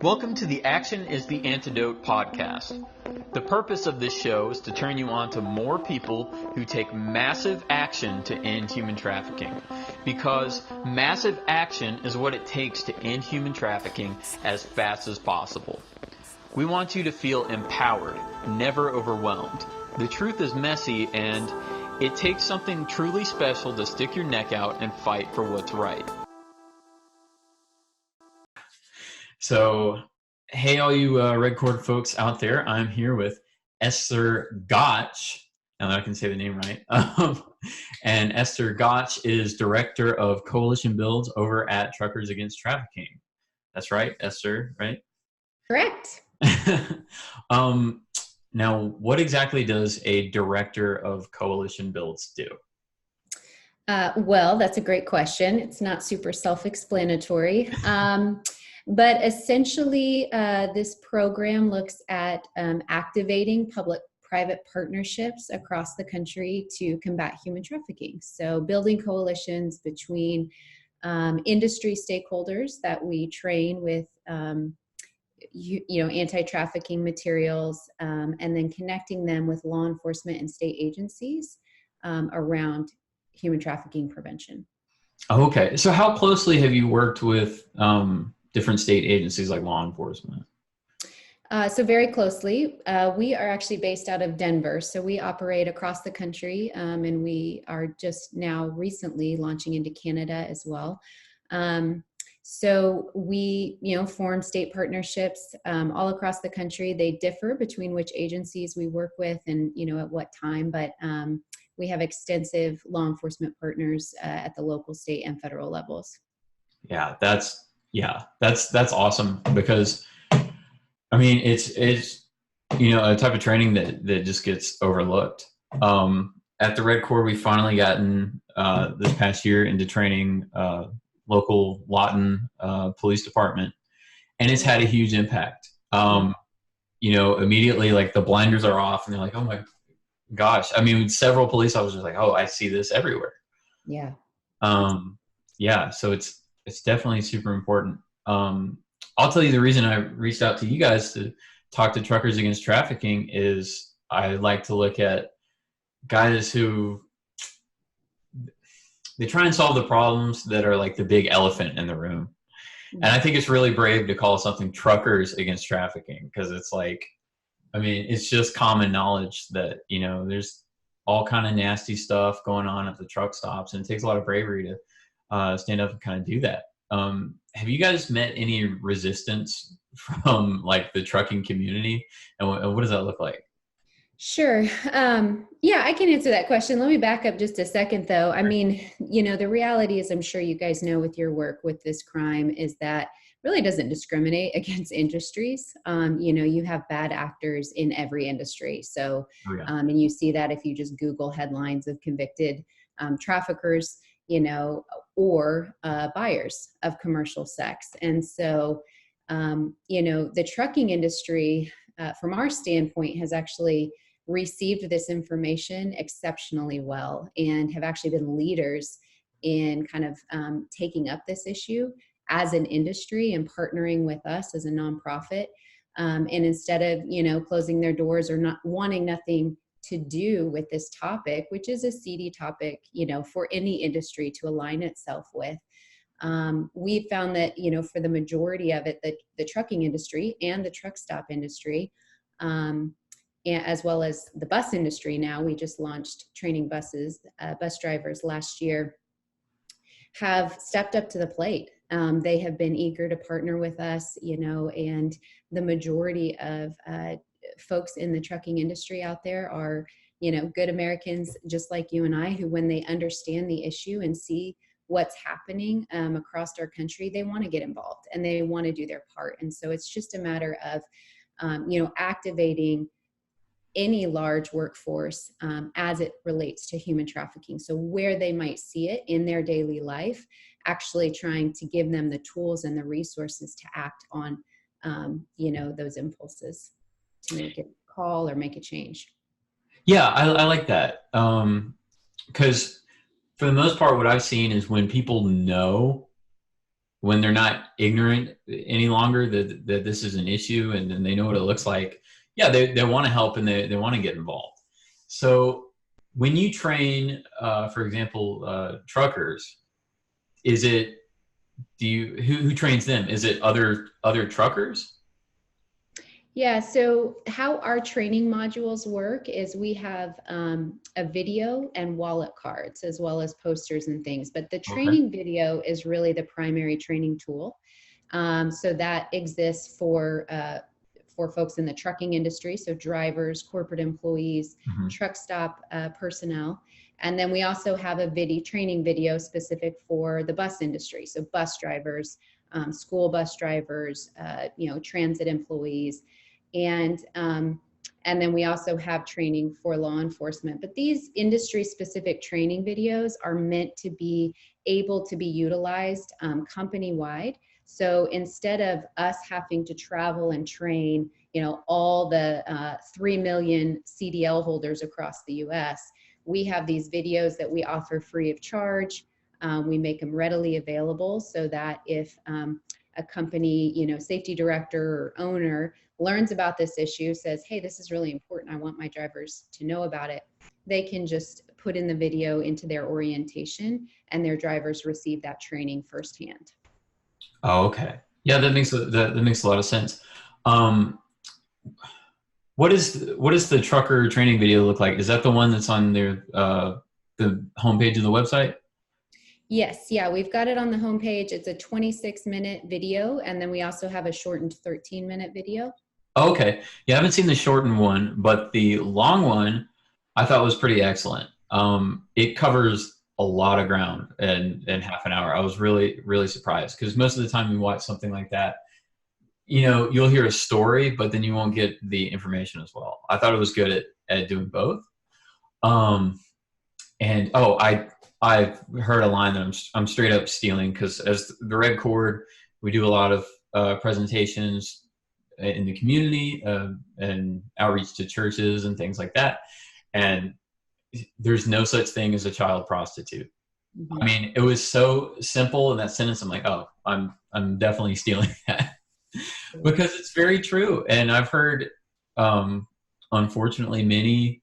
Welcome to the Action is the Antidote podcast. The purpose of this show is to turn you on to more people who take massive action to end human trafficking. Because massive action is what it takes to end human trafficking as fast as possible. We want you to feel empowered, never overwhelmed. The truth is messy, and it takes something truly special to stick your neck out and fight for what's right. So, hey, all you Red Cord folks out there, I'm here with Esther Goetsch, now that I can say the name right. And Esther Goetsch is Director of Coalition Builds over at Truckers Against Trafficking. That's right, Esther, right? Correct. Now, what exactly does a Director of Coalition Builds do? Well, that's a great question. It's not super self-explanatory. But essentially, this program looks at activating public-private partnerships across the country to combat human trafficking. So building coalitions between industry stakeholders that we train with anti-trafficking materials, and then connecting them with law enforcement and state agencies around human trafficking prevention. Okay. So how closely have you worked with different state agencies like law enforcement? So very closely. We are actually based out of Denver. So we operate across the country, and we are just now recently launching into Canada as well. So we, form state partnerships all across the country. They differ between which agencies we work with and, at what time, but we have extensive law enforcement partners at the local, state, and federal levels. Yeah, that's awesome, because I mean, it's a type of training that just gets overlooked. At the Red Corps, we finally gotten this past year into training local Lawton police department, and it's had a huge impact. Immediately, like, the blinders are off and they're like, oh my gosh. I mean, several police officers like, oh, I see this everywhere. Yeah. So it's definitely super important. I'll tell you the reason I reached out to you guys to talk to Truckers Against Trafficking is I like to look at guys who they try and solve the problems that are like the big elephant in the room. And I think it's really brave to call something Truckers Against Trafficking, because it's like, I mean, it's just common knowledge that, there's all kind of nasty stuff going on at the truck stops, and it takes a lot of bravery to stand up and kind of do that. Have you guys met any resistance from like the trucking community, and what does that look like? Sure. Yeah, I can answer that question. Let me back up just a second, though. I mean, the reality is, I'm sure you guys know with your work with this crime, is that really doesn't discriminate against industries. You have bad actors in every industry. So, and you see that if you just Google headlines of convicted traffickers, or buyers of commercial sex. And so, the trucking industry, from our standpoint, has actually received this information exceptionally well, and have actually been leaders in kind of taking up this issue as an industry and partnering with us as a nonprofit. And instead of, closing their doors or not wanting nothing to do with this topic, which is a seedy topic, for any industry to align itself with, we found that, for the majority of it, the trucking industry and the truck stop industry, and as well as the bus industry now, we just launched training bus drivers last year, have stepped up to the plate. They have been eager to partner with us, and the majority of folks in the trucking industry out there are, good Americans just like you and I, who, when they understand the issue and see what's happening across our country, they want to get involved and they want to do their part. And so it's just a matter of, activating any large workforce as it relates to human trafficking. So where they might see it in their daily life, actually trying to give them the tools and the resources to act on, those impulses to make a call or make a change. Yeah, I like that. Because for the most part, what I've seen is when people know when they're not ignorant any longer that this is an issue, and then they know what it looks like, yeah, they want to help, and they want to get involved. So when you train, for example, truckers, is it, who trains them? Is it other truckers? Yeah, so how our training modules work is we have a video and wallet cards as well as posters and things, but the Okay. training video is really the primary training tool. So that exists for folks in the trucking industry, so drivers, corporate employees, Mm-hmm. truck stop personnel. And then we also have a training video specific for the bus industry, so bus drivers, school bus drivers, transit employees, and then we also have training for law enforcement. But these industry-specific training videos are meant to be able to be utilized company-wide. So instead of us having to travel and train, all the 3 million CDL holders across the U.S., we have these videos that we offer free of charge. We make them readily available so that if a company, safety director or owner learns about this issue, says, hey, this is really important, I want my drivers to know about it, they can just put in the video into their orientation, and their drivers receive that training firsthand. Oh, okay. Yeah, that makes a lot of sense. What is the trucker training video look like? Is that the one that's on their the homepage of the website? Yes, yeah, we've got it on the homepage. It's a 26-minute video, and then we also have a shortened 13-minute video. Oh, okay. Yeah, I haven't seen the shortened one, but the long one I thought was pretty excellent. It covers a lot of ground in half an hour. I was really, really surprised, because most of the time you watch something like that, you'll hear a story, but then you won't get the information as well. I thought it was good at doing both. And I've heard a line that I'm straight up stealing, because as the Red Cord, we do a lot of presentations in the community and outreach to churches and things like that. And there's no such thing as a child prostitute. Mm-hmm. I mean, it was so simple in that sentence. I'm like, oh, I'm definitely stealing that. Because it's very true. And I've heard, unfortunately, many,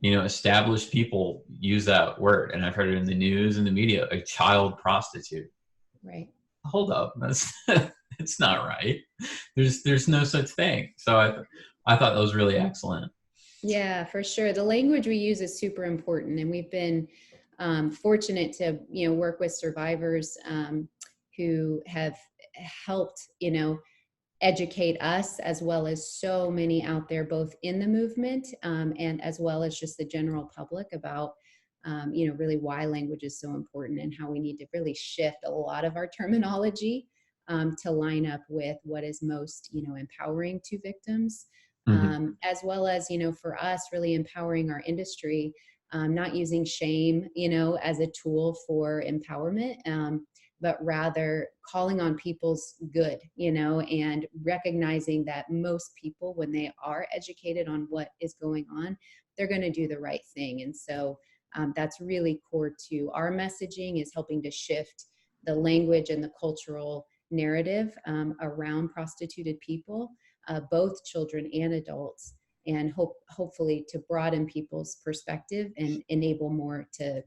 established people use that word. And I've heard it in the news and the media, a child prostitute. Right. Hold up. That's, it's not right. There's no such thing. So I thought that was really excellent. Yeah, for sure. The language we use is super important. And we've been fortunate to, work with survivors who have helped, educate us, as well as so many out there, both in the movement and as well as just the general public, about really why language is so important and how we need to really shift a lot of our terminology to line up with what is most empowering to victims, as well as for us, really empowering our industry, not using shame as a tool for empowerment, but rather calling on people's good, and recognizing that most people, when they are educated on what is going on, they're going to do the right thing. And so that's really core to our messaging, is helping to shift the language and the cultural narrative around prostituted people, both children and adults, and hopefully to broaden people's perspective and enable more to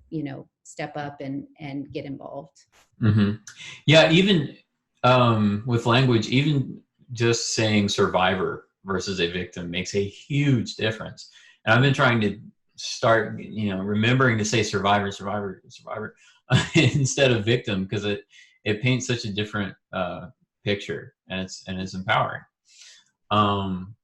step up and get involved. Mm-hmm. Yeah, even with language, even just saying survivor versus a victim makes a huge difference. And I've been trying to start, remembering to say survivor instead of victim, because it paints such a different picture, and it's empowering. And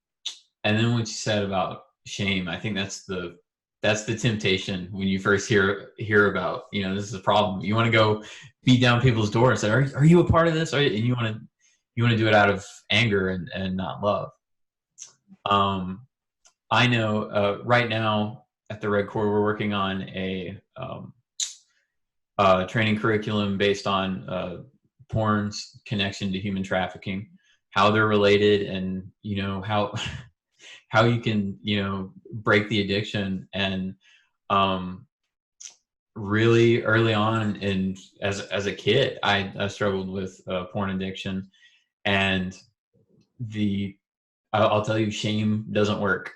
then what you said about shame, I think that's the temptation when you first hear about, this is a problem. You want to go beat down people's door and say, are you a part of this? And you want to do it out of anger and not love. I know right now at the Red Cord, we're working on a training curriculum based on porn's connection to human trafficking, how they're related, and how you can break the addiction. And really early on, and as a kid, I struggled with porn addiction, and I'll tell you, shame doesn't work.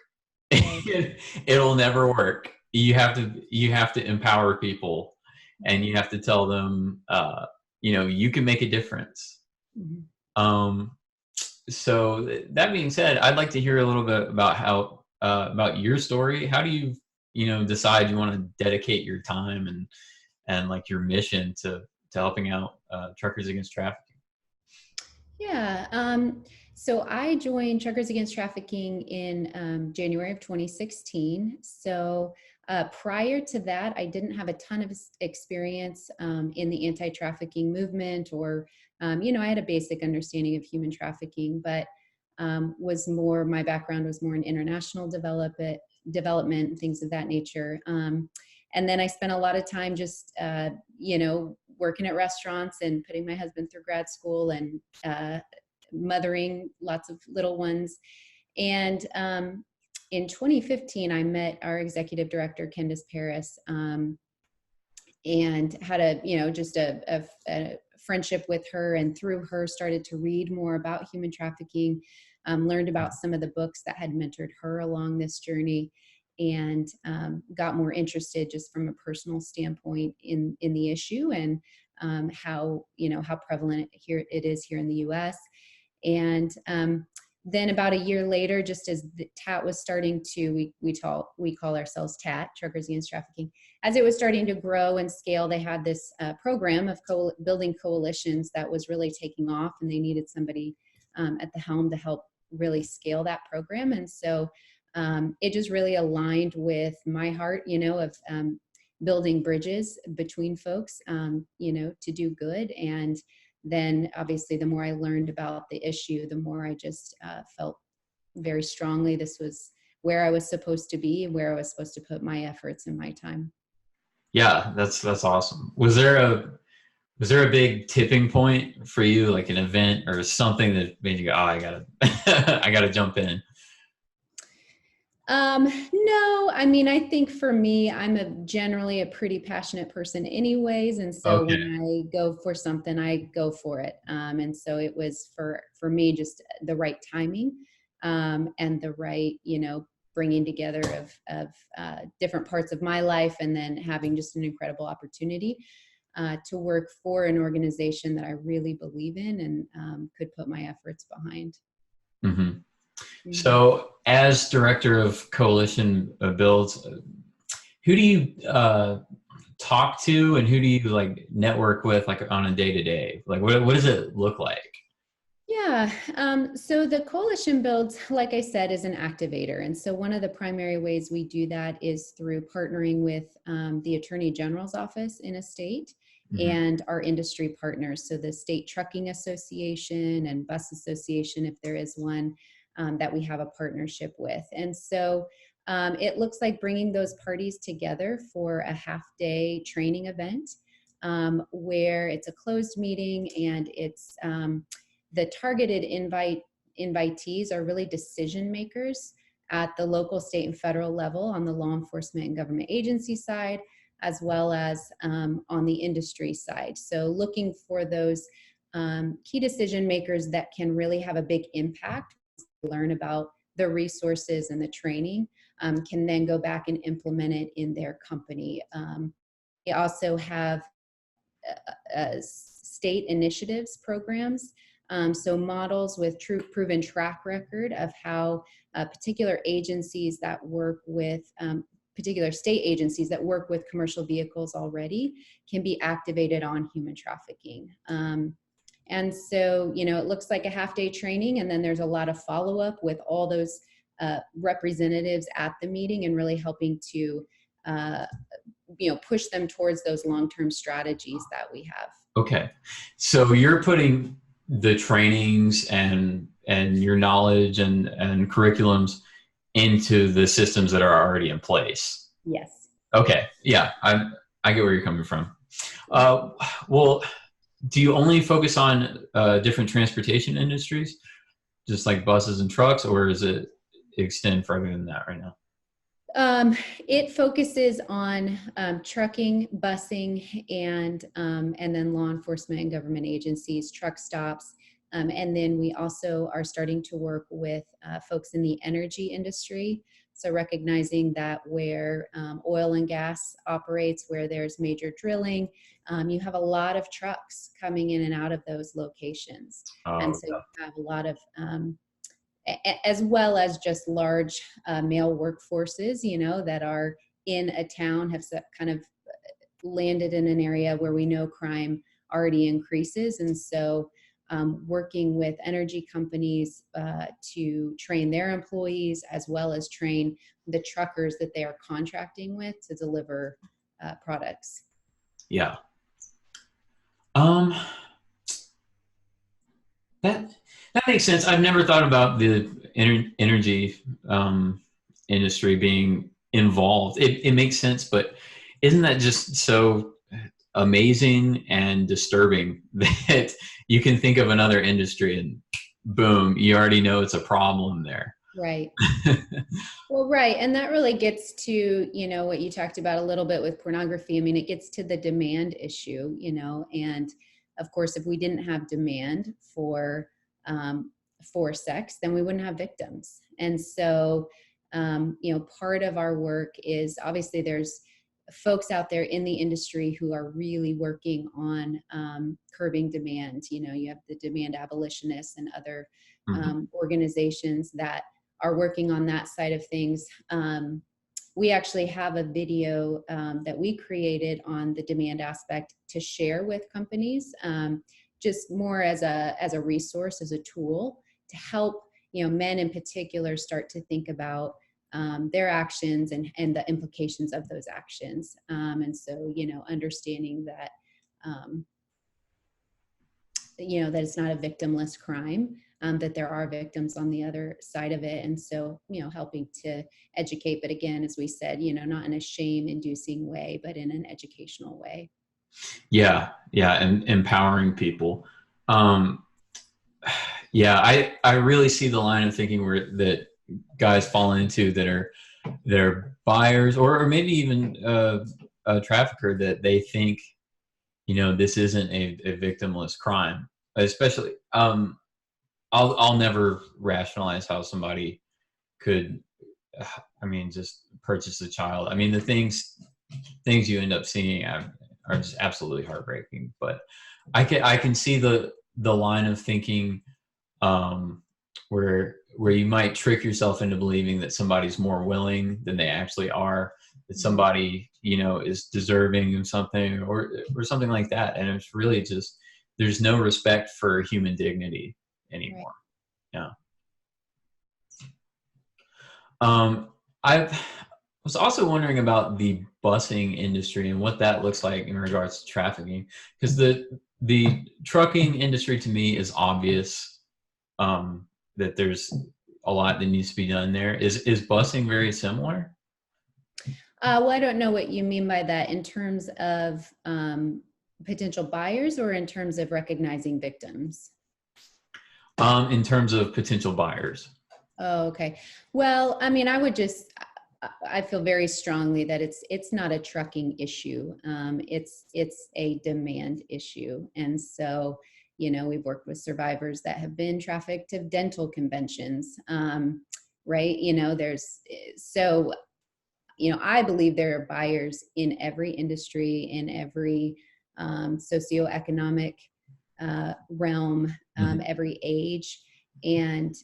Right. It'll never work. You have to empower people, and you have to tell them, you can make a difference. Mm-hmm. So that being said, I'd like to hear a little bit about about your story. How do you decide you want to dedicate your time and like your mission to helping out Truckers Against Trafficking? Yeah. So I joined Truckers Against Trafficking in January of 2016. So prior to that, I didn't have a ton of experience in the anti-trafficking movement, or, I had a basic understanding of human trafficking, but my background was more in international development and things of that nature. And then I spent a lot of time just, working at restaurants and putting my husband through grad school and mothering lots of little ones. And in 2015, I met our executive director, Candace Paris, and had a friendship with her, and through her started to read more about human trafficking, learned about some of the books that had mentored her along this journey, and got more interested just from a personal standpoint in the issue, and how prevalent it is here in the US. And then about a year later, just as the TAT was starting to, we call ourselves TAT, Truckers Against Trafficking, as it was starting to grow and scale, they had this program of building coalitions that was really taking off, and they needed somebody at the helm to help really scale that program. And so it just really aligned with my heart, of building bridges between folks, to do good. And then obviously the more I learned about the issue, the more I just felt very strongly this was where I was supposed to be, where I was supposed to put my efforts and my time. Yeah, that's awesome. Was there a big tipping point for you, like an event or something that made you go, oh, I gotta I gotta jump in? No, I mean, I think for me, I'm generally a pretty passionate person anyways. And so Okay. when I go for something, I go for it. And so it was for me, just the right timing, and the right, bringing together of different parts of my life, and then having just an incredible opportunity to work for an organization that I really believe in and could put my efforts behind. Mm-hmm. Mm-hmm. So, as director of Coalition Builds, who do you talk to, and who do you like network with, like on a day to day? Like, what does it look like? Yeah. So the Coalition Builds, like I said, is an activator. And so one of the primary ways we do that is through partnering with the Attorney General's office in a state, mm-hmm. and our industry partners. So the State Trucking Association and Bus Association, if there is one, that we have a partnership with. And so it looks like bringing those parties together for a half-day training event, where it's a closed meeting, and it's the targeted invitees are really decision makers at the local, state, and federal level on the law enforcement and government agency side, as well as on the industry side. So looking for those key decision makers that can really have a big impact, learn about the resources and the training, can then go back and implement it in their company. We also have state initiatives programs, so models with true proven track record of how particular agencies that work with particular state agencies that work with commercial vehicles already can be activated on human trafficking. And so, it looks like a half-day training, and then there's a lot of follow-up with all those representatives at the meeting, and really helping to push them towards those long-term strategies that we have. Okay. So you're putting the trainings and your knowledge and curriculums into the systems that are already in place. Yes. Okay. Yeah. I get where you're coming from. Well, do you only focus on different transportation industries, just like buses and trucks, or does it extend further than that right now? It focuses on trucking, busing, and then law enforcement and government agencies, truck stops. And then we also are starting to work with folks in the energy industry. So recognizing that where oil and gas operates, where there's major drilling, you have a lot of trucks coming in and out of those locations. And Oh, so you have a lot of as well as just large male workforces, that are in a town, have kind of landed in an area where we know crime already increases. And so working with energy companies to train their employees, as well as train the truckers that they are contracting with to deliver products. yeah. Um, that that makes sense. I've never thought about the energy industry being involved. It makes sense, but isn't that just so amazing and disturbing that you can think of another industry and boom, you already know it's a problem there. Right. Well, right. And that really gets to, what you talked about a little bit with pornography. I mean, it gets to the demand issue, and of course, if we didn't have demand for sex, then we wouldn't have victims. And so, part of our work is, obviously there's folks out there in the industry who are really working on curbing demand. You have the demand abolitionists and other organizations that are working on that side of things. We actually have a video that we created on the demand aspect to share with companies, just more as a resource, as a tool to help men in particular start to think about their actions and the implications of those actions. And so, understanding that that it's not a victimless crime, that there are victims on the other side of it. And so, helping to educate, but again, as we said, not in a shame-inducing way, but in an educational way. Yeah, and empowering people. Yeah, I really see the line of thinking that guys fall into that are they're buyers or maybe even a trafficker, that they think this isn't a victimless crime. Especially, I'll never rationalize how somebody could, just purchase a child. I mean, the things you end up seeing are just absolutely heartbreaking. But I can see the line of thinking where you might trick yourself into believing that somebody's more willing than they actually are, that somebody is deserving of something or something like that, and it's really just there's no respect for human dignity anymore. Right. Yeah. I was also wondering about the busing industry and what that looks like in regards to trafficking, because the trucking industry to me is obvious, that there's a lot that needs to be done there. Is busing very similar? Well, I don't know what you mean by that in terms of potential buyers or in terms of recognizing victims? In terms of potential buyers. Oh, okay. Well, I mean, I feel very strongly that it's not a trucking issue. It's a demand issue. And so, we've worked with survivors that have been trafficked to dental conventions, right? I believe there are buyers in every industry, in every socioeconomic realm, every age. And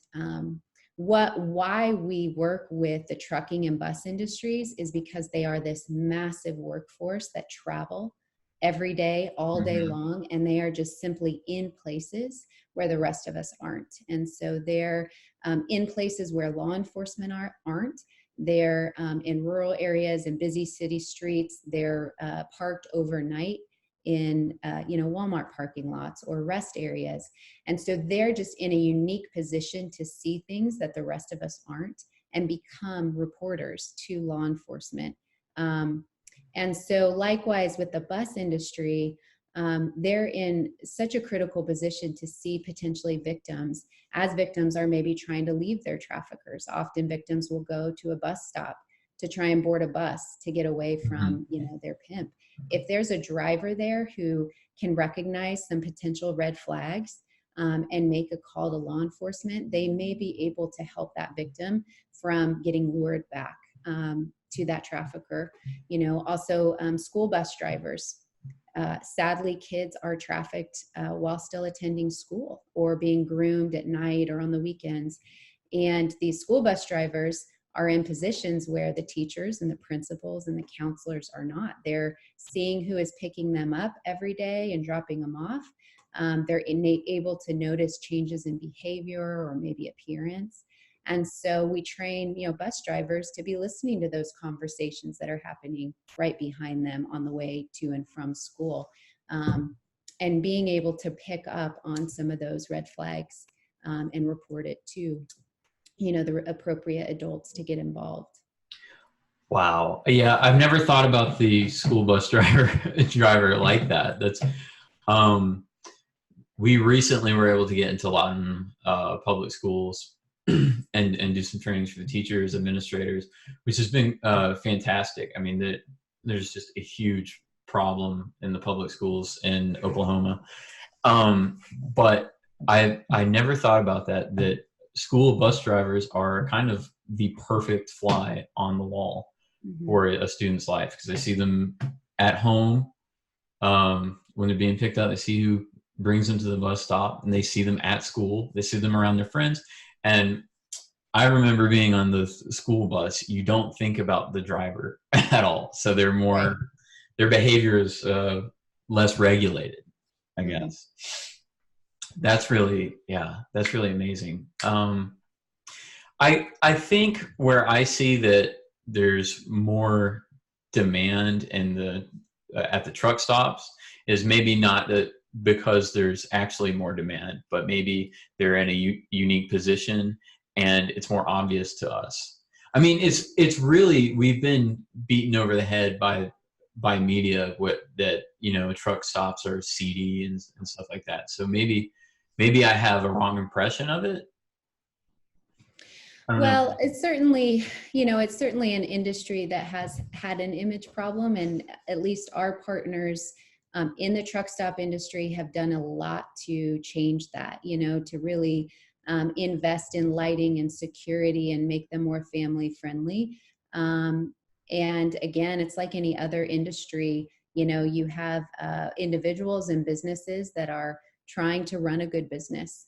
why we work with the trucking and bus industries is because they are this massive workforce that travel every day, all day long, and they are just simply in places where the rest of us aren't. And so they're in places where law enforcement aren't. They're in rural areas and busy city streets. They're parked overnight in Walmart parking lots or rest areas. And so they're just in a unique position to see things that the rest of us aren't and become reporters to law enforcement. And so likewise with the bus industry, they're in such a critical position to see potentially victims as victims are maybe trying to leave their traffickers. Often victims will go to a bus stop to try and board a bus to get away from, their pimp. If there's a driver there who can recognize some potential red flags, and make a call to law enforcement, they may be able to help that victim from getting lured back to that trafficker. Also school bus drivers. Sadly, kids are trafficked while still attending school or being groomed at night or on the weekends. And these school bus drivers are in positions where the teachers and the principals and the counselors are not. They're seeing who is picking them up every day and dropping them off. They're able to notice changes in behavior or maybe appearance. And so we train, bus drivers to be listening to those conversations that are happening right behind them on the way to and from school, and being able to pick up on some of those red flags and report it to, the appropriate adults to get involved. Wow. Yeah, I've never thought about the school bus driver like that. That's we recently were able to get into Lawton public schools and do some trainings for the teachers, administrators, which has been fantastic. I mean, there's just a huge problem in the public schools in Oklahoma. But I never thought about that school bus drivers are kind of the perfect fly on the wall for a student's life, because they see them at home when they're being picked up. They see who brings them to the bus stop, and they see them at school. They see them around their friends. And I remember being on the school bus. You don't think about the driver at all. So they're more, their behavior is less regulated, I guess. That's really amazing. I think where I see that there's more demand at the truck stops is maybe not that because there's actually more demand, but maybe they're in a unique position and it's more obvious to us. I mean, it's really, we've been beaten over the head by media that truck stops are seedy and stuff like that. So maybe I have a wrong impression of it. Well, it's certainly an industry that has had an image problem, and at least our partners in the truck stop industry have done a lot to change that, to really invest in lighting and security and make them more family friendly. And again, it's like any other industry, you have individuals and businesses that are trying to run a good business.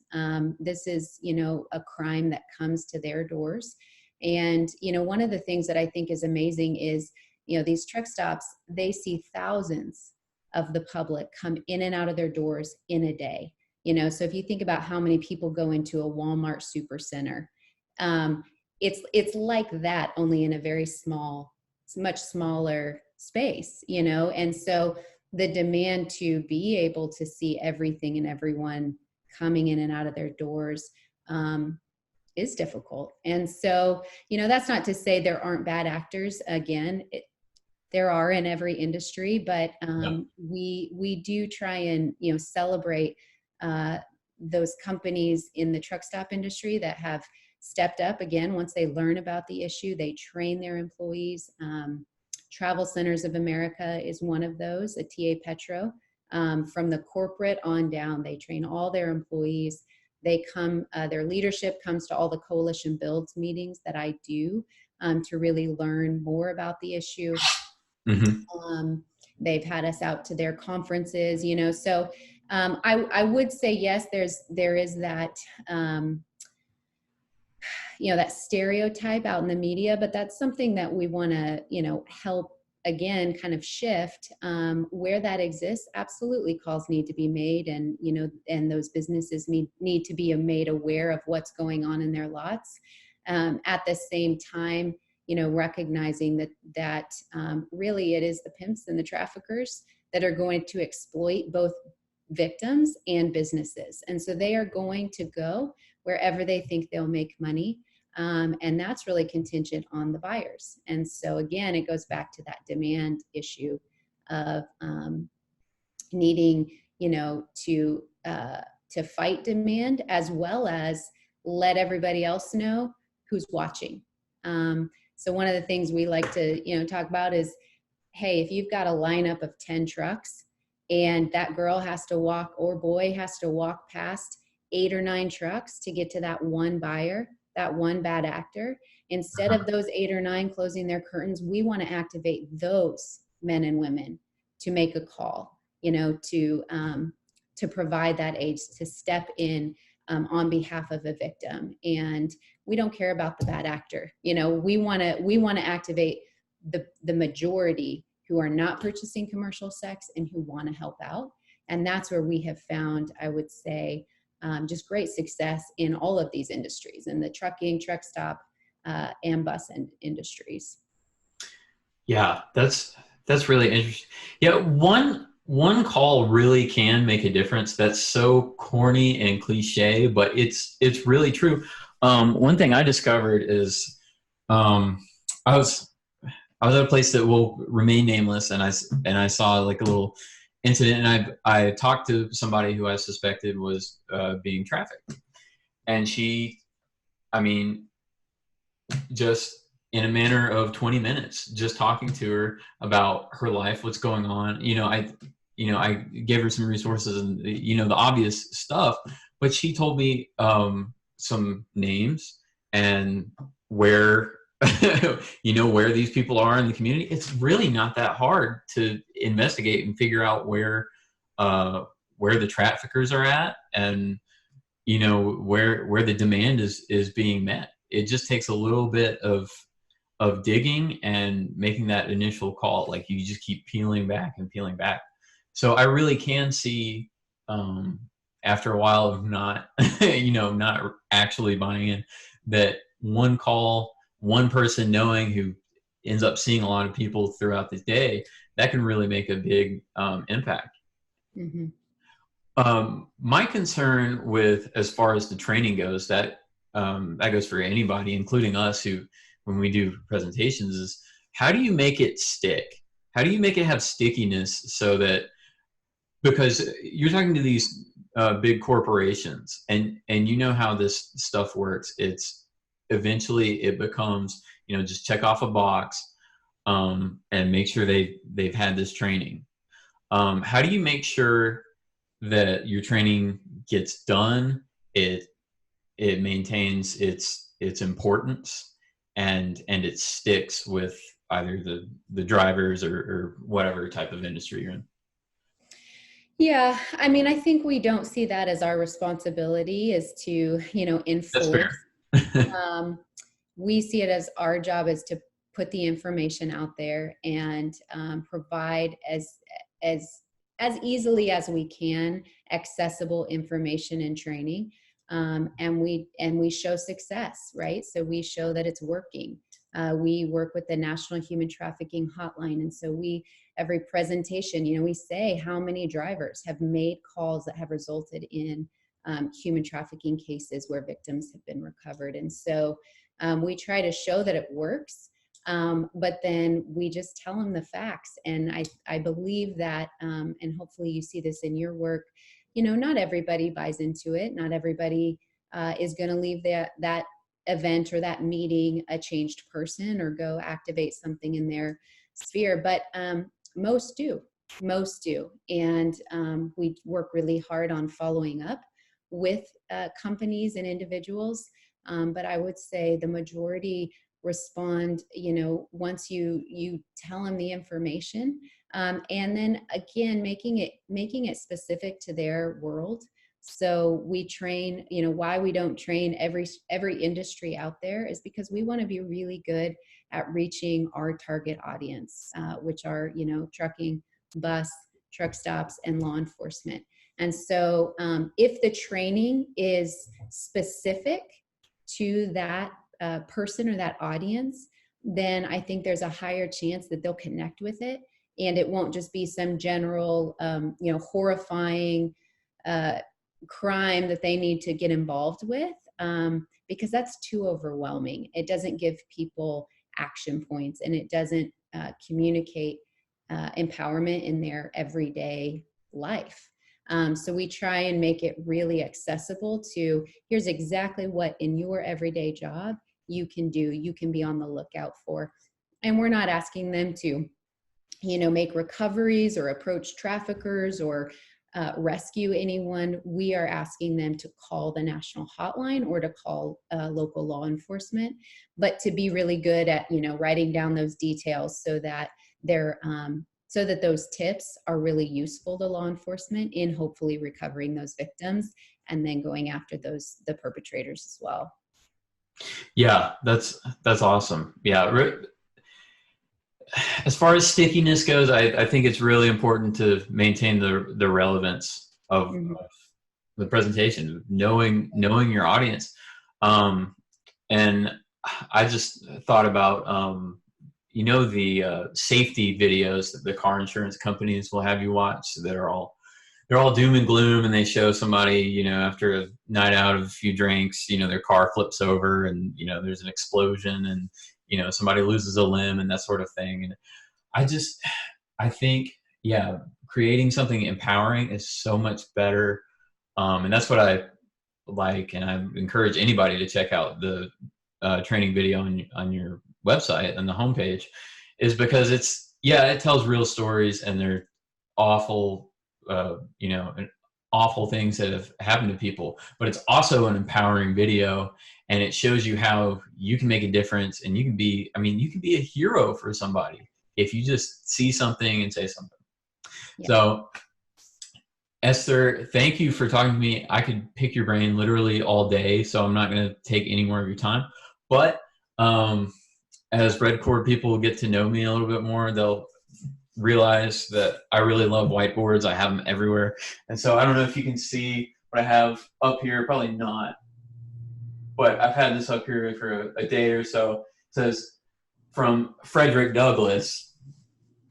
This is, a crime that comes to their doors. And, one of the things that I think is amazing is, these truck stops, they see thousands of the public come in and out of their doors in a day. So if you think about how many people go into a Walmart supercenter, it's like that, only in a very much smaller space, and so the demand to be able to see everything and everyone coming in and out of their doors is difficult. And so, that's not to say there aren't bad actors. Again, there are in every industry, but we do try and, celebrate those companies in the truck stop industry that have stepped up. Again, once they learn about the issue, they train their employees. Travel Centers of America is one of those, a TA Petro. From the corporate on down, they train all their employees. They come, their leadership comes to all the Coalition Builds meetings that I do to really learn more about the issue. They've had us out to their conferences, so I would say, yes, there is that, that stereotype out in the media, but that's something that we want to, help again, kind of shift where that exists. Absolutely, calls need to be made, and and those businesses need to be made aware of what's going on in their lots. At the same time, recognizing that really it is the pimps and the traffickers that are going to exploit both victims and businesses, and so they are going to go wherever they think they'll make money. And that's really contingent on the buyers. And so again, it goes back to that demand issue of needing, to fight demand, as well as let everybody else know who's watching. So one of the things we like to, talk about is, hey, if you've got a lineup of 10 trucks and that girl has to walk or boy has to walk past 8 or 9 trucks to get to that one buyer, that one bad actor, instead of those 8 or 9 closing their curtains, we want to activate those men and women to make a call, to provide that aid, to step in on behalf of a victim. And we don't care about the bad actor. We want to activate the majority who are not purchasing commercial sex and who want to help out. And that's where we have found, I would say, just great success in all of these industries, in the trucking, truck stop, and bus industries. Yeah, that's really interesting. Yeah, one call really can make a difference. That's so corny and cliche, but it's really true. One thing I discovered is I was at a place that will remain nameless, and I saw like a little incident, and I talked to somebody who I suspected was being trafficked, and she, I mean, just in a manner of 20 minutes, just talking to her about her life, what's going on. I gave her some resources and the obvious stuff, but she told me some names and where where these people are in the community. It's really not that hard to investigate and figure out where the traffickers are at, and where the demand is being met. It just takes a little bit of digging and making that initial call. Like, you just keep peeling back and peeling back. So I really can see after a while of not not actually buying in, that one call, one person knowing, who ends up seeing a lot of people throughout the day, that can really make a big impact. Mm-hmm. My concern with, as far as the training goes, that goes for anybody, including us, who, when we do presentations, is how do you make it stick? How do you make it have stickiness, so that, because you're talking to these big corporations, and how this stuff works. It's eventually it becomes, just check off a box and make sure they've had this training. How do you make sure that your training gets done, it maintains its importance, and it sticks with either the drivers or whatever type of industry you're in? Yeah, I mean, I think we don't see that as our responsibility, is to, That's enforce. fair. We see it as our job is to put the information out there and provide as easily as we can accessible information and training, and we show success, right? So we show that it's working. We work with the National Human Trafficking Hotline, and so every presentation, we say how many drivers have made calls that have resulted in human trafficking cases where victims have been recovered. And so we try to show that it works, but then we just tell them the facts. And I believe that, and hopefully you see this in your work, not everybody buys into it. Not everybody is going to leave that event or that meeting a changed person or go activate something in their sphere, but most do. And we work really hard on following up with companies and individuals, but I would say the majority respond, once you tell them the information, and then again making it specific to their world. So we train, why we don't train every industry out there is because we want to be really good at reaching our target audience, which are, trucking, bus, truck stops, and law enforcement. And so if the training is specific to that person or that audience, then I think there's a higher chance that they'll connect with it. And it won't just be some general, horrifying crime that they need to get involved with, because that's too overwhelming. It doesn't give people action points, and it doesn't communicate empowerment in their everyday life. So we try and make it really accessible to, here's exactly what in your everyday job you can do, you can be on the lookout for. And we're not asking them to, make recoveries or approach traffickers or rescue anyone. We are asking them to call the national hotline or to call local law enforcement, but to be really good at, writing down those details so that so that those tips are really useful to law enforcement in hopefully recovering those victims and then going after the perpetrators as well. Yeah, that's awesome. Yeah. As far as stickiness goes, I think it's really important to maintain the relevance of, Mm-hmm. of the presentation, knowing your audience. And I just thought about, the safety videos that the car insurance companies will have you watch. They're all doom and gloom, and they show somebody, after a night out of a few drinks, their car flips over and, there's an explosion and, somebody loses a limb and that sort of thing. And I think, yeah, creating something empowering is so much better. And that's what I like. And I encourage anybody to check out the training video on your website and the homepage, is because it tells real stories, and they're awful, awful things that have happened to people, but it's also an empowering video, and it shows you how you can make a difference, and you can be a hero for somebody if you just see something and say something. Yeah. So Esther, thank you for talking to me. I could pick your brain literally all day, so I'm not going to take any more of your time. But as Red Cord people get to know me a little bit more, they'll realize that I really love whiteboards. I have them everywhere. And so I don't know if you can see what I have up here. Probably not. But I've had this up here for a day or so. It says, from Frederick Douglass,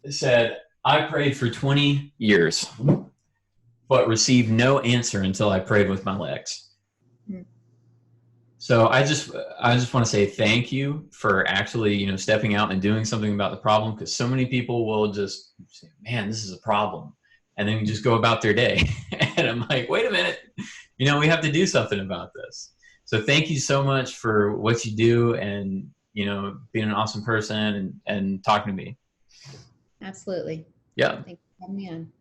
it said, "I prayed for 20 years, but received no answer until I prayed with my legs." Mm-hmm. So I just want to say thank you for actually, stepping out and doing something about the problem, because so many people will just say, "Man, this is a problem," and then just go about their day. And I'm like, wait a minute, we have to do something about this. So thank you so much for what you do, and being an awesome person and talking to me. Absolutely. Yeah. Thanks for having me on.